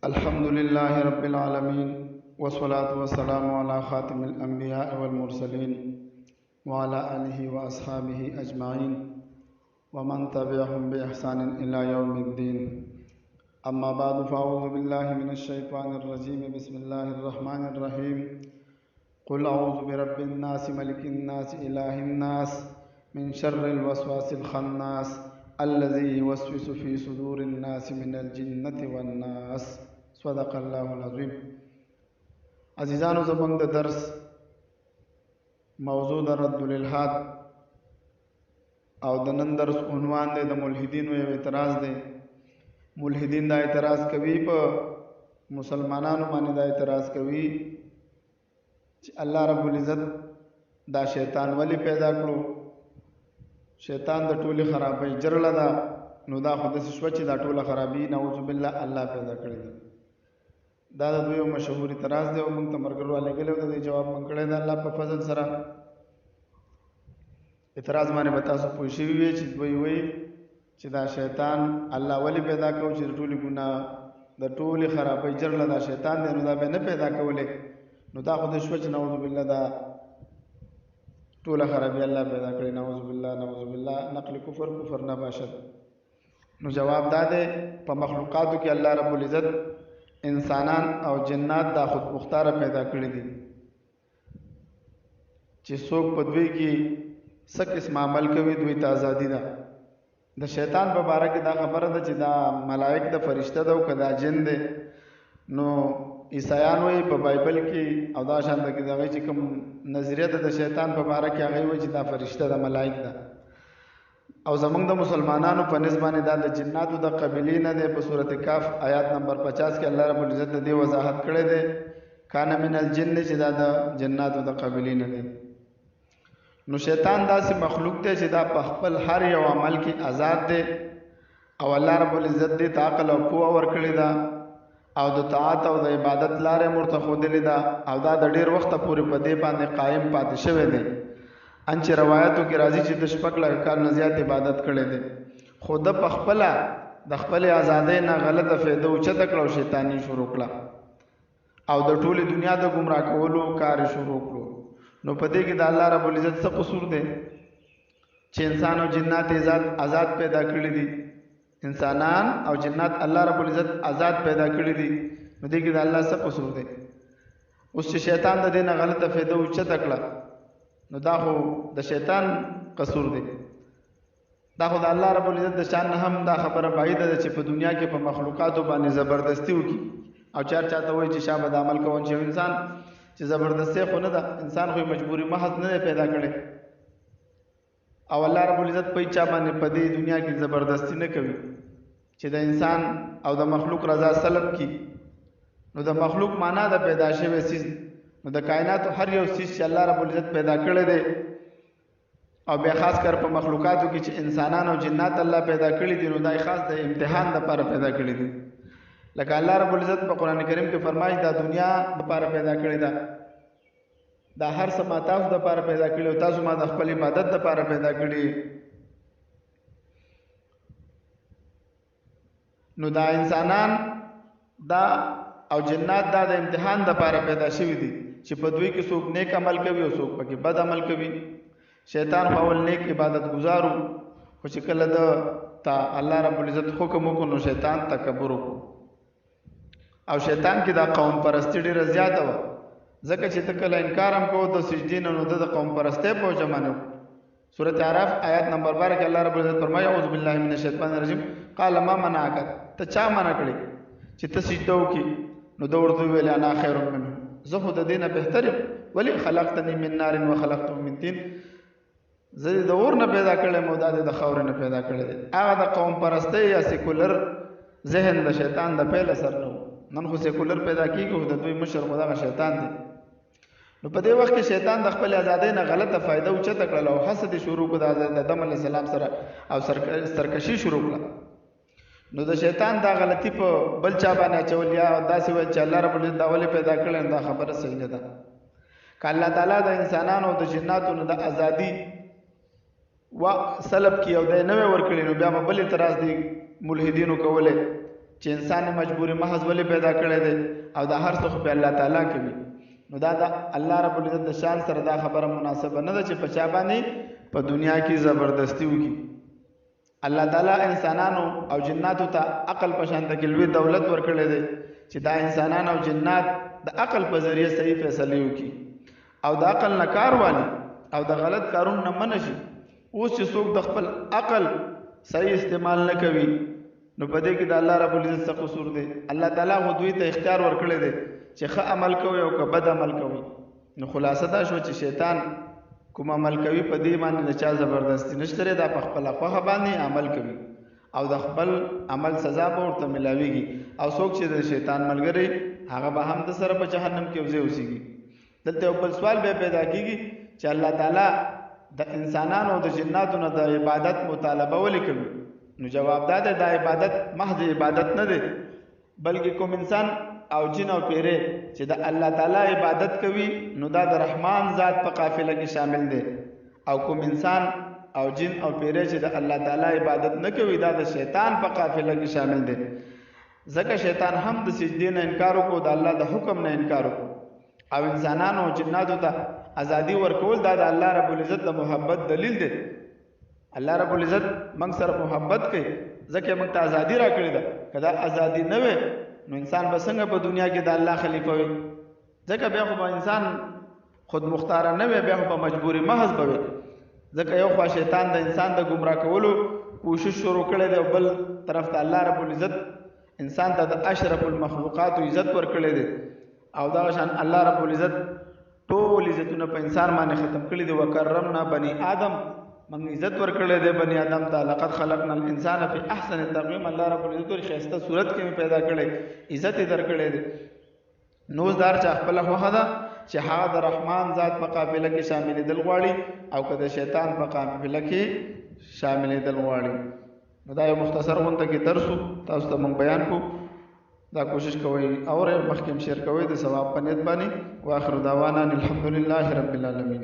अल्हम्दुलिल्लाहि रब्बिल आलमीन वस्सलातु वस्सलामु अला खातिमिल अंबिया वल मुरसलीन व अला आलिहि व अस्हाबिहि अजमाइन व मन तबिअहुम बि इहसानिन इला यौमिद्दीन। अम्मा बादु फ़अऊज़ु बिल्लाहि मिनश शैतानिर रजीम। बिस्मिल्लाहिर रहमानिर रहीम। कुल अऊज़ु बिरब्बिन नास मलिकिन नास इलाहिन नास मिन शर्रिल वस्वासिल खन्नास अल्लज़ी युवस्विसु फ़ी सुदूरिन नास मिनल जिन्नति वन नास। सदक़ल्लाहुल अज़ीम। अज़ीज़ानो ज़बंग दर्स मौजू द रद्दुल इल्हाद और द नन दर्स उन्वान दे द मुल्हिदीन व एतराज़ दे। मुल्हिदीन दा एतराज़ कवी प मुसलमानानु बाने दा एतराज़ कवी कि अल्लाह रब्बुल इज़्ज़त दा शैतान वली पैदा करो। शैतान द टोली खराबी जरला दा नो दा खुद से स्वच्छ दा टोला खराबी नऊज़ु बिल्लाह अल्लाह पैदा करी दी। दा द दुयो मशहूर एतराज़ दे मंग तमरगर वाले गले द जवाब मंगड़े दा अल्लाह प फजल सरा एतराज़ माने बता सो पूछी हुई छि वही वही छि दा शैतान अल्लाह वली पैदा को छि टोली गुनाह द टोली खराबी जरला दा शैतान दे नो दा बे न पैदा कोले नो दा खुद स्वच्छ नऊज़ु बिल्लाह दा टोला खराबी अल्लाह पैदा करे। नऊज़ु बिल्लाह नक़ल कुफर न बाशद। नो जवाब दा दे प मखलूक़ात के अल्लाह रब्बुल इज़्ज़त इंसानान और जन्नात दा खुद मुख्तार पैदा करी दी ची सोक पदवी की स किस्म अमल कवी दुई ता आज़ादी दा। द शैतान बबारक दा खबर दा ची दा मलाइक दा फरिश्ता दा कदा जिन दे नो ईसायान वही प बाइबल की और दा शान दा की दा ची कम नजरिया दा शैतान बबारक आ गई वही ची दा फरिश्ता दा मलाइक दा और ज़मंग द मुसलमानानु प निस्बाने दा द जिन्नातु द क़बीलीन दे प सूरत काफ आयत नंबर 50 के अल्लाह रब्बुल इज़्ज़त दे वजाहत करे दे काना मिनल जिन्न ची दा द जिन्नातु द क़बीलीन दे। नो शैतान दा से मखलूक दे ची दा प खपल हर यौ अमल की आज़ाद दे और अल्लाह रब्बुल इज़्ज़त दे ताक़ल और कुवा वर्कड़ी दा और द ताअत और द इबादत लारे मुर्ता खोदली दा और दा द ढेर वक्त पूरे पदे बांधे कायम पाते शवे दे। अंच रवायतों की राजी ची दशपक लगा कार नजियात इबादत करे दे खुद पखपला दखपले आज़ादे ना गलत फ़ायदा उचत करो शैतानी शुरू कला और द टोली दुनिया द गुमराह कोलो कार शुरू करो। नो पदे की दा अल्लाह रब्बुल इज़्ज़त से कसूर दे चे इंसान और जिन्नात आज़ाद पैदा करी दी। इंसानान और जिन्नात अल्लाह रब्बुल इज़्ज़त आज़ाद पैदा करी दी पदे की दा अल्लाह से कसूर दे उससे शैतान द देना गलत फ़ायदा उचत कला नो दा हो द शैतान कसूर दे दा हो द अल्लाह रब्बुल इज़्ज़त द शान हम दा खबर बाई द चे प दुनिया के प मखलूक़ात बाने ज़बरदस्ती की और चार चाहता हुए ची शाबद अमल कौन चे इंसान चे ज़बरदस्ती खो न दा इंसान कोई मजबूरी महज न पैदा करे और अल्लाह रब्बुल इज़्ज़त पे चा बाने पदे दुनिया की ज़बरदस्ती न कभी चे द इंसान और द मखलूक रजा सलब की नो द मखलूक माना द पैदाशे वे चीज़ द कायनात हर यो चीज़ अल्लाह रब्बुल इज़्ज़त पैदा करे दे और बेखास कर पर मखलूक़ात की इंसानान और जिन्नात अल्लाह पैदा करी दी नो दा खास द इम्तिहान द पार पैदा करी दी। लगा अल्लाह रब्बुल इज़्ज़त पर कुरान करीम के फरमाइश दा दुनिया द पार पैदा करी दा हर समातास द पार पैदा करी तासु मा द खपल इबादत द पार पैदा करी नो दा इंसानान दा और जिन्नात दा द इम्तिहान द पार पैदा शिवी दी ची पदवी की सोक नेक अमल कभी और सोक पकी बद अमल कभी शैतान फावल नेक इबादत गुजारू कुछ कल द ता अल्लाह रब्बुल इज़्ज़त हुक्म को नो शैतान तकब्बुर को और शैतान की दा कौम परस्ती ढेर ज़्यादा व ज़का ची तकल इनकार हम को द सिजदीन नो द कौम परस्ते पहुंचा मानो। सूरत आराफ आयत नंबर 12 के अल्लाह रब्बुल इज़्ज़त फरमाया औज़ु बिल्लाहि मिनश शैतानिर रजीम क़ाल मा मनाअक त चा मना करे ची त सिजदो की नो दौड़ दो वेले अना खैरुम मिन्हु ज़खुद दीना बेहतर वली खलक़तनी मिन नारिन व खलक़तहु मिन तीन ज़री दौर न पैदा करे मोदाद द खौर न पैदा करे आगा द कौम परस्ते या सेकुलर जहन द शैतान द पहले सर नो नन खो सेकुलर पैदा की को द दुई मुशर खुदा का शैतान दे नो पदे वक्त के शैतान द खपल आज़ादे न गलत फ़ायदा उचत कला और हसद शुरू को द आदम अलैहिस्सलाम सर और सरकशी शुरू कला नो द शैतान दा गलती प बलचा बाने चवलिया दासी व अल्लाह रब्बुल इज़्ज़त दावले पैदा करे दा खबर सही न दा का अल्लाह ताला द इंसानान और द जिन्नात न द आज़ादी व सलब की और द नवे वर कड़ी नो ब्या बल इतराज दी मुल्हिदीन कोले چې انسان مجبور محض ولې پیدا کړی دی او دا هر څه خو په الله تعالی کوي. نو دا د الله رب العزت د شان سره دا خبره مناسبه نه ده چې په چا باندې په دنیا کې زبردستی وکړي. الله تعالی انسانانو او جناتو ته عقل په شان کې لوی دولت ورکړی دی چې دا انسانان او جنات د عقل په ذریعه صحیح فیصله وکړي او د عقل نه کار والی او د غلط کارونو نه منع شي. اوس چې څوک د خپل عقل صحیح استعمال نه کوي نو په دې کې د الله رب العزت څخه قصور دی. الله تعالی خو دوی ته اختیار ورکړی دی چې ښه عمل کوي او که بد عمل کوي. نو خلاصه دا شو چې شیطان کوم عمل کوي په دې باندې د چا زبردستی نشته، دا په خپله خوښه باندې عمل کوي او د خپل عمل سزا به ورته ملاویږي. او څوک چې د شیطان ملګری هغه به هم د سره په جهنم کې وځي اوسیږي. دلته یو بل سوال به پیدا کیږي چې الله تعالی د انسانانو او د جناتو نه د عبادت مطالبه ولې کوي؟ نو جواب دا دی د عبادت محض عبادت نه دی، بلکې کوم انسان او جن او پیره چې د الله تعالی عبادت کوي نو دا د رحمان ذات په قافله کې شامل دی، او کوم انسان او جن او پیره چې د الله تعالی عبادت نه کوي دا د شیطان په قافله کې شامل دی. ځکه شیطان هم د سجدې نه انکار وکړو، د الله د حکم نه انکار وکړو، او انسانانو او جناتو ته ازادي ورکول دا د الله رب العزت د محبت دلیل دی. الله رب العزت موږ سره محبت کوي ځکه موږ ته ازادي راکړې ده. که دا ازادي نه وي نو انسان به څنګه په دنیا کې د الله خلیفه وي؟ ځکه بیا خو به انسان خود مختاره نه وي، بیا خو به مجبوري محض به وي. ځکه یو خوا شیطان د انسان د ګمراه کولو کوشش شروع کړی دی او بل طرف ته الله رب العزت انسان ته د اشرف المخلوقاتو عزت ورکړی دی. او دغه شان الله رب العزت ټول عزتونه په انسان باندې ختم کړي دي. وکرمنا بني آدم، موږ عزت ورکړی دی بني آدم ته. لقد خلقنا الانسان فی احسن تقویم، الله رب العزت ور ښایسته صورت کې پیدا کړی، عزت یې درکړی دی. نو دار چې خپله خوښه ده چې هغه د رحمان ذات په قافله کې شاملېدل غواړي او که د شیطان په قافله کې شاملېدل غواړي. نو دا یو مختصر غونډه کې درس تاسو ته موږ بیان کو. دا کوشش کوئ اور مخکې شیر کوئ د ثواب په نیت باندې. واخر دعوانا الحمدلله رب العالمین.